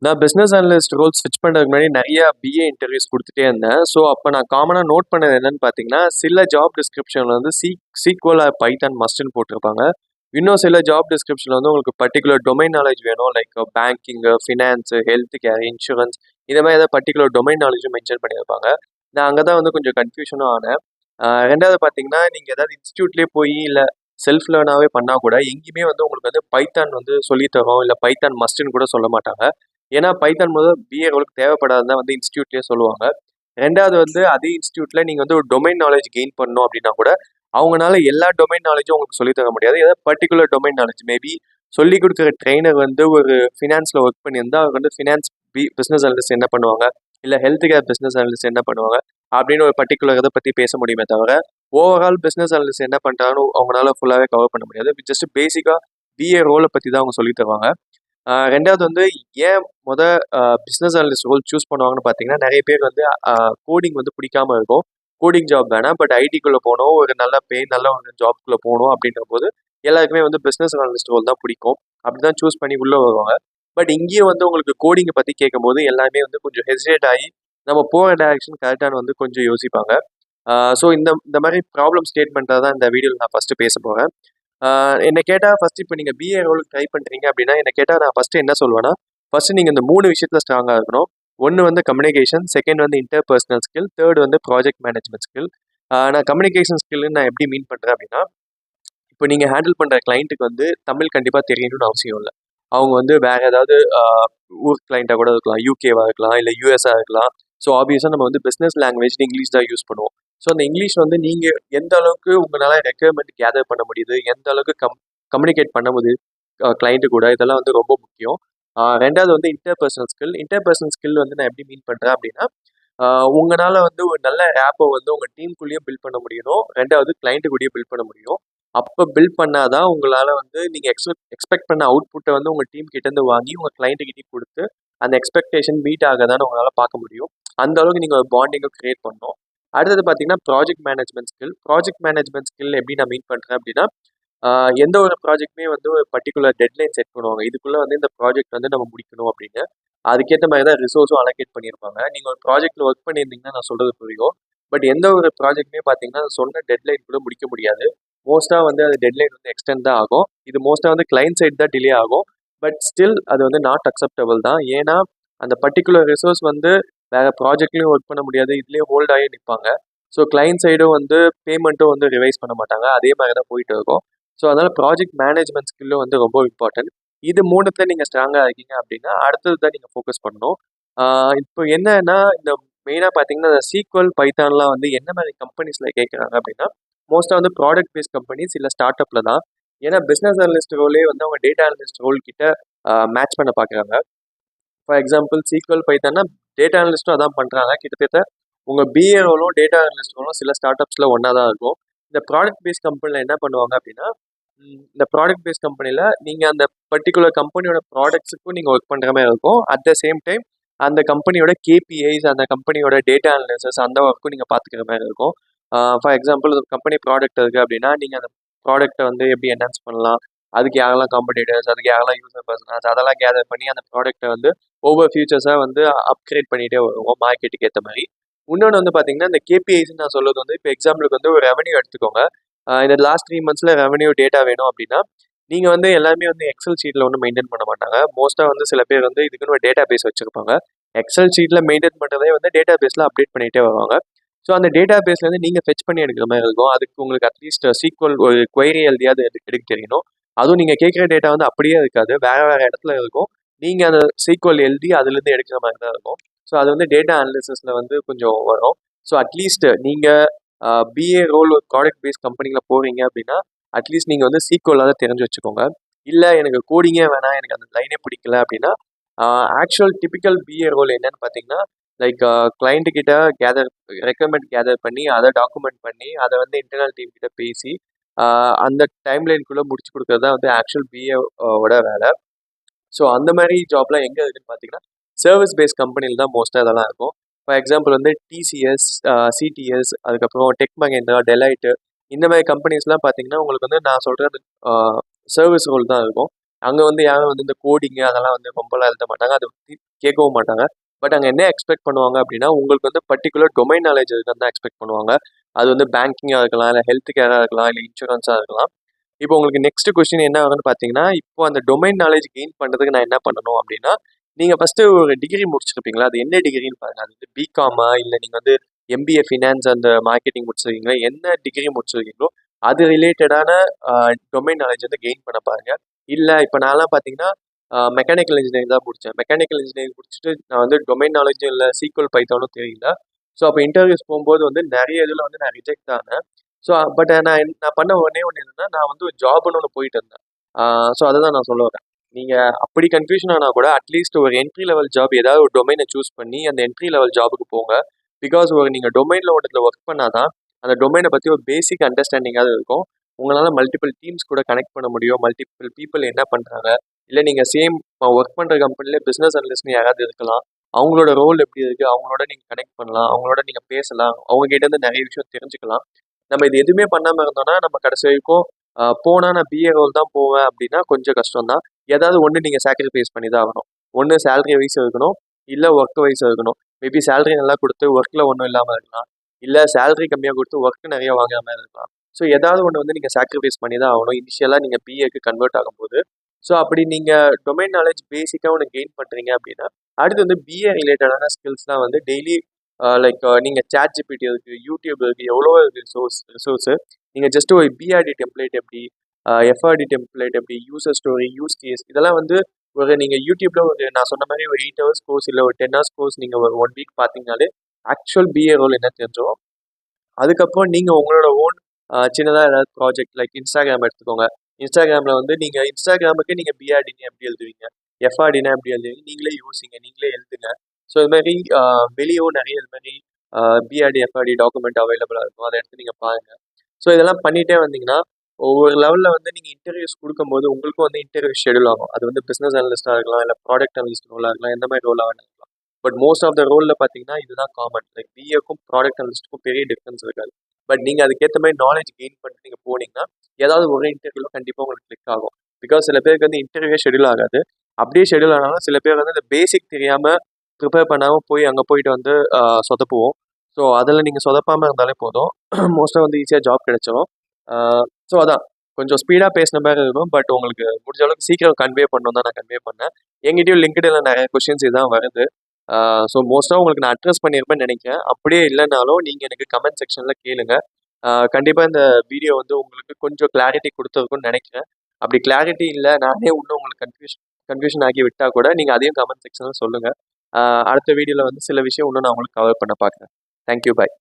நான் business analyst role ஸ்விட்ச் பண்ணுறதுக்கு முன்னாடி நிறைய பிஏ இன்டர்வியூஸ் கொடுத்துட்டே இருந்தேன். ஸோ அப்போ நான் காமனாக நோட் பண்ணது என்னன்னு பார்த்தீங்கன்னா, சில ஜாப் டிஸ்கிரிப்ஷனில் வந்து சீக்வல் பைத்தான் மஸ்ட்னு போட்டிருப்பாங்க. இன்னும் சில ஜாப் டிஸ்கிரிப்ஷனில் வந்து உங்களுக்கு பர்டிகுலர் டொமைன் நாலேஜ் வேணும். Like banking, finance, health care, insurance இந்த மாதிரி ஏதாவது பர்டிகுலர் டொமைன் நாலேஜும் மென்ஷன் பண்ணியிருப்பாங்க. நான் அங்கே தான் வந்து கொஞ்சம் கன்ஃபியூஷனும் ஆனேன். ரெண்டாவது பார்த்தீங்கன்னா, நீங்கள் ஏதாவது இன்ஸ்டியூட்லேயே போய் இல்லை செல்ஃப் லேர்னாகவே பண்ணால் கூட எங்கேயுமே வந்து உங்களுக்கு வந்து பைத்தான் வந்து சொல்லித்தரோம், இல்லை பைத்தான் மஸ்ட்னு கூட சொல்ல மாட்டாங்க. ஏன்னா பைத்தான் முதல் பிஏ ரோலுக்கு தேவைப்படாதுன்னு தான் வந்து இன்ஸ்டியூட்லேயே சொல்லுவாங்க. ரெண்டாவது வந்து அதே இன்ஸ்டியூட்ல நீங்கள் வந்து ஒரு டொமைன் நாலேஜ் கெயின் பண்ணணும் அப்படின்னா கூட அவங்களால எல்லா டொமைன் நாலேஜும் உங்களுக்கு சொல்லித் தர முடியாது. ஏதாவது பர்டிகுலர் டொமைன் நாலேஜ் மேபி சொல்லிக் கொடுக்குற ட்ரெயினர் வந்து ஒரு ஃபினான்ஸில் ஒர்க் பண்ணியிருந்தா அவங்க வந்து ஃபினான்ஸ் பிஸ்னஸ் அனலிஸ்ட் என்ன பண்ணுவாங்க, இல்லை ஹெல்த் கேர் பிஸ்னஸ் அனலிஸ்ட் என்ன பண்ணுவாங்க அப்படின்னு ஒரு பர்டிகுலர் இதை பற்றி பேச முடியுமே தவிர ஓவரால் பிஸ்னஸ் அனலிஸ்ட் என்ன பண்ணுறாங்கன்னு அவங்களால ஃபுல்லாகவே கவர் பண்ண முடியாது. ஜஸ்ட் பேசிக்காக பிஏ ரோலை பற்றி தான் அவங்க சொல்லித் தருவாங்க. ரெண்டாவது வந்து ஏன் பிஸ்னஸ் அனலிஸ்ட் ரோல் சூஸ் பண்ணுவாங்கன்னு பார்த்தீங்கன்னா, நிறைய பேர் வந்து கோடிங் வந்து பிடிக்காம இருக்கும். கோடிங் ஜாப் வேணாம், பட் ஐடிக்குள்ளே போகணும், ஒரு நல்ல நல்ல ஒரு ஜாப்குள்ளே போகணும் அப்படின்ற போது எல்லாருக்குமே வந்து பிஸ்னஸ் அனலிஸ்ட் ரோல் தான் பிடிக்கும். அப்படி தான் சூஸ் பண்ணி உள்ளே வருவாங்க. பட் இங்கேயும் வந்து உங்களுக்கு கோடிங்கை பற்றி கேட்கும்போது எல்லாமே வந்து கொஞ்சம் ஹெசிடேட் ஆகி நம்ம போகிற டைரக்ஷன் கரெக்டானு வந்து கொஞ்சம் யோசிப்பாங்க. ஸோ இந்த இந்த மாதிரி ப்ராப்ளம் ஸ்டேட்மெண்ட்டாக தான் இந்த வீடியோவில் நான் ஃபஸ்ட்டு பேச போகிறேன். என்ன கேட்டால் ஃபஸ்ட்டு இப்போ நீங்கள் பிஏ ரோலுக்கு ட்ரை பண்ணுறீங்க அப்படின்னா என்ன கேட்டால் நான் ஃபஸ்ட்டு என்ன சொல்லுவேன்னா, ஃபஸ்ட்டு நீங்கள் இந்த 3 விஷயத்தில் ஸ்ட்ராங்காக இருக்கணும். ஒன்று வந்து கம்யூனிகேஷன், செகண்ட் வந்து இன்டர்பர்சனல் ஸ்கில், தேர்ட் வந்து ப்ராஜெக்ட் மேனேஜ்மெண்ட் ஸ்கில். நான் கம்யூனிகேஷன் ஸ்கில்னு நான் எப்படி மீன் பண்ணுறேன் அப்படின்னா, இப்போ நீங்கள் ஹேண்டில் பண்ணுற கிளைண்ட்டுக்கு வந்து தமிழ் கண்டிப்பாக தெரியணும்னு அவசியம் இல்லை. அவங்க வந்து வேறு ஏதாவது ஊர் கிளைண்ட்டாக கூட இருக்கலாம், யூகேவாக இருக்கலாம், இல்லை யூஎஸ்ஆ இருக்கலாம். ஸோ ஆப்வியஸாக நம்ம வந்து பிஸ்னஸ் லாங்குவேஜ் இங்கிலீஷ் தான் யூஸ் பண்ணுவோம். ஸோ அந்த இங்கிலீஷ் வந்து நீங்கள் எந்த அளவுக்கு உங்களால் ரெக்குயர்மெண்ட் கேதர் பண்ண முடியுது, எந்த அளவுக்கு கம்யூனிகேட் பண்ண முடியுது கிளைண்ட்டு கூட, இதெல்லாம் வந்து ரொம்ப முக்கியம். ரெண்டாவது வந்து இன்டர்பர்சனல் ஸ்கில். இன்டர்பர்சனல் ஸ்கில் வந்து நான் எப்படி மீன் பண்ணுறேன் அப்படின்னா, உங்களால் வந்து ஒரு நல்ல ஆப்பை வந்து உங்கள் டீமுக்குள்ளேயும் பில்ட் பண்ண முடியணும், ரெண்டாவது கிளைண்ட்டு கூடயும் பில்ட் பண்ண முடியும். அப்போ பில்ட் பண்ணாதான் உங்களால் வந்து நீங்கள் எக்ஸ்பெக்ட் பண்ண அவுட்புட்டை வந்து உங்கள் டீம் கிட்டேருந்து வாங்கி உங்கள் கிளைண்ட்டுக்கிட்டே கொடுத்து அந்த எக்ஸ்பெக்டேஷன் மீட் ஆகதான்னு உங்களால் பார்க்க முடியும். அந்த அளவுக்கு நீங்கள் ஒரு பாண்டிங்கை க்ரியேட் பண்ணணும். அடுத்தது பார்த்தீங்கன்னா project management skill. Project management skill எப்படி நான் மீன் பண்ணுறேன் அப்படின்னா, எந்த ஒரு ப்ராஜெக்ட்டுமே வந்து ஒரு பர்டிகுலர் டெட்லைன் செட் பண்ணுவாங்க. இதுக்குள்ளே வந்து இந்த ப்ராஜெக்ட் வந்து நம்ம முடிக்கணும் அப்படின்னு. அதுக்கேற்ற மாதிரி தான் ரிசோர்ஸும் அலோகேட் பண்ணியிருப்பாங்க. நீங்கள் ஒரு ப்ராஜெக்ட்டில் ஒர்க் பண்ணியிருந்தீங்கன்னா நான் சொல்கிறது புரியும். பட் எந்த ஒரு ப்ராஜெக்ட்டுமே பார்த்தீங்கன்னா சொன்ன டெட்லைன் கூட முடிக்க முடியாது. மோஸ்ட்டாக வந்து அது டெட்லைன் வந்து எக்ஸ்டெண்ட் தான் ஆகும். இது மோஸ்ட்டாக வந்து கிளைண்ட் சைட் தான் டிலே ஆகும். பட் ஸ்டில் அது வந்து நாட் அக்செப்டபிள் தான். ஏன்னா அந்த பர்டிகுலர் ரிசோர்ஸ் வந்து வேறு ப்ராஜெக்ட்லேயும் ஒர்க் பண்ண முடியாது, இதுலேயும் ஹோல்ட் ஆகி நிற்பாங்க. ஸோ கிளைண்ட் சைடும் வந்து பேமெண்ட்டும் வந்து ரிவைஸ் பண்ண மாட்டாங்க. அதே மாதிரி தான் போயிட்டு இருக்கும். ஸோ அதனால் ப்ராஜெக்ட் மேனேஜ்மெண்ட் ஸ்கில்லும் வந்து ரொம்ப இம்பார்ட்டன்ட். இது 3த்துல நீங்கள் ஸ்ட்ராங்காக இருக்கீங்க அப்படின்னா அடுத்தது தான் நீங்கள் ஃபோக்கஸ் பண்ணணும். இப்போ என்னன்னா இந்த மெயினாக பார்த்தீங்கன்னா இந்த SQL, பைத்தான்லாம் வந்து என்ன மாதிரி கம்பெனிஸில் கேட்குறாங்க அப்படின்னா, மோஸ்ட்டாக வந்து ப்ராடக்ட் பேஸ்ட் கம்பெனிஸ் இல்லை ஸ்டார்ட் அப்பில் தான். ஏன்னா பிஸ்னஸ் அனலிஸ்ட் ரோலே வந்து அவங்க டேட்டா அனலிஸ்ட் ரோல் கிட்ட மேட்ச் பண்ண பார்க்குறாங்க. ஃபார் எக்ஸாம்பிள் SQL, பைத்தான்னா டேட்டா அனலிஸ்ட்டும் அதான் பண்ணுறாங்க. கிட்டத்தட்ட உங்கள் பிஏ ரோலும் டேட்டா அனலிஸ்ட் ரோலும் சில ஸ்டார்ட் அப்ஸில் ஒன்றா தான் இருக்கும். இந்த ப்ராடக்ட் பேஸ்ட் கம்பெனியில் என்ன பண்ணுவாங்க அப்படின்னா, இந்த ப்ராடக்ட் பேஸ்ட் கம்பெனியில் நீங்கள் அந்த பர்டிகுலர் கம்பெனியோட ப்ராடக்ட்ஸுக்கும் நீங்கள் ஒர்க் பண்ணுற மாதிரி இருக்கும். அட் த சேம் டைம் அந்த கம்பெனியோட கேபிஐஸ், அந்த கம்பெனியோட டேட்டா அனலிசிஸ் அந்த ஒர்க்கும் நீங்கள் பார்த்துக்கிற மாதிரி இருக்கும். ஃபார் எக்ஸாம்பிள் ஒரு கம்பெனி ப்ராடக்ட் இருக்குது அப்படின்னா, நீங்கள் அந்த ப்ராடக்ட்டை வந்து எப்படி என்ஹான்ஸ் பண்ணலாம், அதுக்கு யாரெல்லாம் காம்படிட்டர்ஸ், அதுக்கு யாரெல்லாம் யூசர் பர்சன்ஸ் அதெல்லாம் கேதர் பண்ணி அந்த ப்ராடக்ட்டை வந்து ஒவ்வொரு ஃபியூச்சர்ஸாக வந்து அப்கிரேட் பண்ணிகிட்டே வருவோம் மார்க்கெட்டுக்கு ஏற்ற மாதிரி. இன்னொன்று வந்து பார்த்தீங்கன்னா இந்த கேபிஐஸ்ன்னு நான் சொல்வது வந்து இப்போ எக்ஸாம்பிளுக்கு வந்து ஒரு ரெவன்யூ எடுத்துக்கோங்க. இந்த லாஸ்ட் 3 மந்த்ஸில் ரெவன்யூ டேட்டா வேணும் அப்படின்னா நீங்கள் வந்து எல்லாமே வந்து எக்ஸல் ஷீட்டில் ஒன்றும் மெயின்டைன் பண்ண மாட்டாங்க. மோஸ்ட்டாக வந்து சில பேர் வந்து இதுக்குன்னு ஒரு டேட்டா பேஸ் வச்சுருப்பாங்க. எக்ஸல் ஷீட்டில் மெயின்டைன் பண்ணுறதே வந்து டேட்டா பேஸில் அப்டேட் பண்ணிகிட்டே வருவாங்க. ஸோ அந்த டேட்டா பேஸ்லேருந்து நீங்கள் ஃபெச் பண்ணி எடுக்கிற மாதிரி இருக்கும். அதுக்கு உங்களுக்கு அட்லீஸ்ட் SQL ஒரு குவரி எழுதியாவது எடுக்க தெரியணும். அதுவும் நீங்கள் கேட்குற டேட்டா வந்து அப்படியே இருக்காது, வேறு இடத்துல இருக்கும். நீங்கள் அந்த SQL எழுதி அதுலேருந்து எடுக்கிற மாதிரி தான் இருக்கும். ஸோ அது வந்து டேட்டா அனாலிசிஸில் வந்து கொஞ்சம் வரும். ஸோ அட்லீஸ்ட் நீங்கள் பிஏ ரோல் ஒரு ப்ராடக்ட் பேஸ்ட் கம்பெனியில் போகிறீங்க அப்படின்னா அட்லீஸ்ட் நீங்கள் வந்து SQL தெரிஞ்சு வச்சுக்கோங்க. இல்லை எனக்கு கோடிங்கே வேணாம், எனக்கு அந்த லைனே பிடிக்கல அப்படின்னா ஆக்சுவல் டிபிக்கல் பிஏ ரோல் என்னன்னு பார்த்தீங்கன்னா, லைக் கிளைண்ட்டு கிட்ட ரெக்யர்மெண்ட் கேதர் பண்ணி அதை டாக்குமெண்ட் பண்ணி அதை வந்து இன்டர்னல் டீம் கிட்ட பேசி அந்த டைம்லைனுக்குள்ளே முடிச்சு கொடுக்குறது தான் வந்து ஆக்சுவல் பிஏவோட வேலை. ஸோ அந்த மாதிரி ஜாப்லாம் எங்கே இருக்குன்னு பார்த்தீங்கன்னா சர்வீஸ் பேஸ்ட் கம்பெனியில் தான் மோஸ்ட்டாக இதெல்லாம் இருக்கும். ஃபார் எக்ஸாம்பிள் வந்து டிசிஎஸ், சிடிஎஸ், அதுக்கப்புறம் டெக் மஹேந்திரா, டெலைட்டு இந்த மாதிரி கம்பெனிஸ்லாம் பார்த்தீங்கன்னா உங்களுக்கு வந்து நான் சொல்கிறது சர்வீஸ் ரோல் தான் இருக்கும். அங்கே வந்து யாரும் வந்து இந்த கோடிங்கு அதெல்லாம் வந்து ரொம்பலாம் எழுத மாட்டாங்க, அதை பற்றி கேட்கவும் மாட்டாங்க. பட் அங்கே என்ன எக்ஸ்பெக்ட் பண்ணுவாங்க அப்படின்னா, உங்களுக்கு வந்து பர்டிகுலர் டொமைன் நாலேஜ் இருக்குன்னு தான் எக்ஸ்பெக்ட் பண்ணுவாங்க. அது வந்து பேங்கிங்காக இருக்கலாம், இல்லை ஹெல்த் கேராக இருக்கலாம், இல்லை இன்சூரன்ஸாக இருக்கலாம். இப்போ உங்களுக்கு நெக்ஸ்ட் கொஸ்டின் என்ன ஆகுதுன்னு பார்த்தீங்கன்னா, இப்போ அந்த டொமைன் நாலேஜ் கெயின் பண்ணுறதுக்கு நான் என்ன பண்ணணும் அப்படின்னா, நீங்கள் ஃபஸ்ட்டு ஒரு டிகிரி முடிச்சிருப்பீங்களா, அது என்ன டிகிரின்னு பாருங்க. அது வந்து பிகாமா, இல்லை நீங்கள் வந்து எம்பிஏ ஃபினான்ஸ் அந்த மார்க்கெட்டிங் முடிச்சிருக்கீங்களா, என்ன டிகிரி முடிச்சிருக்கீங்களோ அது ரிலேட்டடான டொமைன் நாலேஜ் வந்து கெயின் பண்ண பாருங்க. இல்லை இப்போ நான்லாம் பார்த்தீங்கன்னா மெக்கானிக்கல் இன்ஜினியரிங் தான் முடித்தேன். மெக்கானிக்கல் இன்ஜினியரிங் முடிச்சுட்டு நான் வந்து டொமைன் நாலேஜும் இல்லை, SQL பைத்தானும் தெரியல. ஸோ அப்போ இன்டர்வியூஸ் போகும்போது வந்து நிறைய இதில் வந்து நான் ரிஜெக்ட் ஆனேன். ஸோ பட் நான் பண்ண ஒன்னே ஒன்று என்னன்னா, நான் வந்து ஒரு ஜாப்னு ஒன்று போயிட்டு இருந்தேன். ஸோ அதை தான் நான் சொல்ல வரேன். நீங்கள் அப்படி கன்ஃபியூஷன் ஆனால் கூட அட்லீஸ்ட் ஒரு என்ட்ரி லெவல் ஜாப் ஏதாவது ஒரு டொமைனை சூஸ் பண்ணி அந்த என்ட்ரி லெவல் ஜாபுக்கு போங்க. பிகாஸ் ஒரு நீங்கள் டொமைனில் ஒன்றத்தில் ஒர்க் பண்ணால் தான் அந்த டொமைனை பற்றி ஒரு பேசிக் அண்டர்ஸ்டாண்டிங்காவது இருக்கும். உங்களால் மல்டிபிள் டீம்ஸ் கூட கனெக்ட் பண்ண முடியும். மல்டிபிள் பீப்புள் என்ன பண்ணுறாங்க, இல்லை நீங்கள் சேம் ஒர்க் பண்ணுற கம்பெனிலே பிஸ்னஸ் அனலிஸ்ட்னு யாராவது இருக்கலாம். அவங்களோட ரோல் எப்படி இருக்குது, அவங்களோட நீங்கள் கனெக்ட் பண்ணலாம், அவங்களோட நீங்கள் பேசலாம், அவங்ககிட்டேருந்து நிறைய விஷயம் தெரிஞ்சுக்கலாம். நம்ம இது எதுவுமே பண்ணாமல் இருந்தோம்னா நம்ம கடைசி வரைக்கும் போனால் நான் பிஏ ரோல் தான் போவேன் அப்படின்னா கொஞ்சம் கஷ்டம் தான். ஏதாவது ஒன்று நீங்கள் சாக்ரிஃபைஸ் பண்ணி தான் ஆகணும். ஒன்று சேலரி வைஸ் இருக்கணும், இல்லை ஒர்க் வைஸ் இருக்கணும். மேபி சேலரி நல்லா கொடுத்து ஒர்க்கில் ஒன்றும் இல்லாமல் இருக்கலாம், இல்லை சேலரி கம்மியாக கொடுத்து ஒர்க் நிறைய வாங்குற மாதிரி இருக்கலாம். ஸோ ஏதாவது ஒன்று வந்து நீங்கள் சாக்ரிஃபைஸ் பண்ணி தான் ஆகணும் இனிஷியலாக நீங்கள் பிஏக்கு கன்வெர்ட் ஆகும்போது. ஸோ அப்படி நீங்கள் டொமைன் நாலேஜ் பேசிக்காக ஒன்று கெயின் பண்ணுறீங்க அப்படின்னா அடுத்து வந்து பிஏ ரிலேட்டடான ஸ்கில்ஸ்லாம் வந்து டெய்லி லைக் நீங்கள் சாட் ஜிபிடி இருக்குது, யூடியூப் இருக்குது, எவ்வளோ ரிசோர்ஸு. நீங்கள் ஜஸ்ட் ஒரு பிஆர்டி டெம்ப்ளேட் எப்படி, எஃப்ஆர்டி டெம்ப்ளேட் எப்படி, யூசர் ஸ்டோரி, யூஸ் கேஸ் இதெல்லாம் வந்து ஒரு நீங்கள் யூடியூப்பில் ஒரு நான் சொன்ன மாதிரி ஒரு 8 ஹவர்ஸ் கோர்ஸ் இல்லை ஒரு 10 ஹவர்ஸ் கோர்ஸ் நீங்கள் ஒரு 1 வீக் பார்த்தீங்கனாலே ஆக்சுவல் பிஏ ரோல் என்ன தெரிஞ்சிடும். அதுக்கப்புறம் நீங்கள் உங்களோட ஓன் சின்னதாக ஏதாவது ப்ராஜெக்ட் லைக் இன்ஸ்டாகிராம் எடுத்துக்கோங்க. இன்ஸ்டாகிராமில் வந்து நீங்கள் இன்ஸ்டாகிராமுக்கு நீங்கள் பிஆர்டின்னு எப்படி எழுதுவீங்க, எஃப்ஆர்டினா எப்படி எழுதுவீங்க, நீங்களே யோசிங்க, நீங்களே எழுதுங்க. ஸோ இது மாதிரி வெளியவும் நிறைய இது மாதிரி பிஆர்டி எஃப்ஆர்டி டாக்குமெண்ட் அவைலபிளாக இருக்கும், அதை எடுத்து நீங்கள் பாருங்கள். ஸோ இதெல்லாம் பண்ணிகிட்டே வந்தீங்கன்னா ஒவ்வொரு லெவலில் வந்து நீங்கள் இன்டர்வியூஸ் கொடுக்கும்போது உங்களுக்கும் வந்து இன்டர்வியூ ஷெடியூல் ஆகும். அது வந்து பிஸ்னஸ் அனலிஸ்ட்டாக இருக்கலாம், இல்லை ப்ராடக்ட் அனலிஸ்ட் ரோலாக இருக்கலாம், எந்த மாதிரி ரோலாக இருக்கலாம். பட் மோஸ்ட் ஆஃப் த ரோலில் பார்த்தீங்கன்னா இதுதான் காமன். லைக் பிஏக்கும் ப்ராடக்ட் அனலிஸ்ட்டுக்கும் பெரிய டிஃப்ரென்ஸ் இருக்காது. பட் நீங்கள் அதுக்கேற்ற மாதிரி நாலேஜ் கெயின் பண்ணிட்டு நீங்கள் போனீங்கன்னா ஏதாவது ஒரு இன்டர்வியூவில் கண்டிப்பாக உங்களுக்கு கிளிக் ஆகும். பிகாஸ் சில பேருக்கு வந்து இன்டர்வியூவே ஷெடியூல் ஆகாது. அப்படியே ஷெடியூல் ஆனாலும் சில பேர் வந்து இந்த பேசிக் தெரியாமல் ப்ரிப்பேர் பண்ணாமல் போய் அங்கே போயிட்டு வந்து சொதப்புவோம். ஸோ அதில் நீங்கள் சொதப்பாமல் இருந்தாலே போதும், மோஸ்ட்டாக வந்து ஈஸியாக ஜாப் கிடைச்சிடும். ஸோ அதான் கொஞ்சம் ஸ்பீடாக பேசின மாதிரி இருக்கும். பட் உங்களுக்கு முடிஞ்ச அளவுக்கு சீக்கிரம் கன்வே பண்ணணும் தான் நான் கன்வே பண்ணேன். எங்கிட்டயும் லிங்க்டின்ல நிறைய கொஸ்டின்ஸ் இதான் வருது. ஸோ மோஸ்ட்டாக உங்களுக்கு நான் அட்ரஸ் பண்ணியிருப்பேன்னு நினைக்கிறேன். அப்படியே இல்லைனாலும் நீங்கள் எனக்கு கமெண்ட் செக்ஷனில் கேளுங்க. கண்டிப்பாக இந்த வீடியோ வந்து உங்களுக்கு கொஞ்சம் கிளாரிட்டி கொடுத்துருக்குன்னு நினைக்கிறேன். அப்படி கிளாரிட்டி இல்லை, நானே இன்னும் உங்களுக்கு கன்ஃபியூஷன் ஆகி விட்டால் கூட நீங்கள் அதையும் கமெண்ட் செக்ஷனில் சொல்லுங்கள். அடுத்த வீடியோவில் வந்து சில விஷயம் இன்னும் நான் உங்களுக்கு கவர் பண்ண பார்க்குறேன். தேங்க்யூ, பாய்.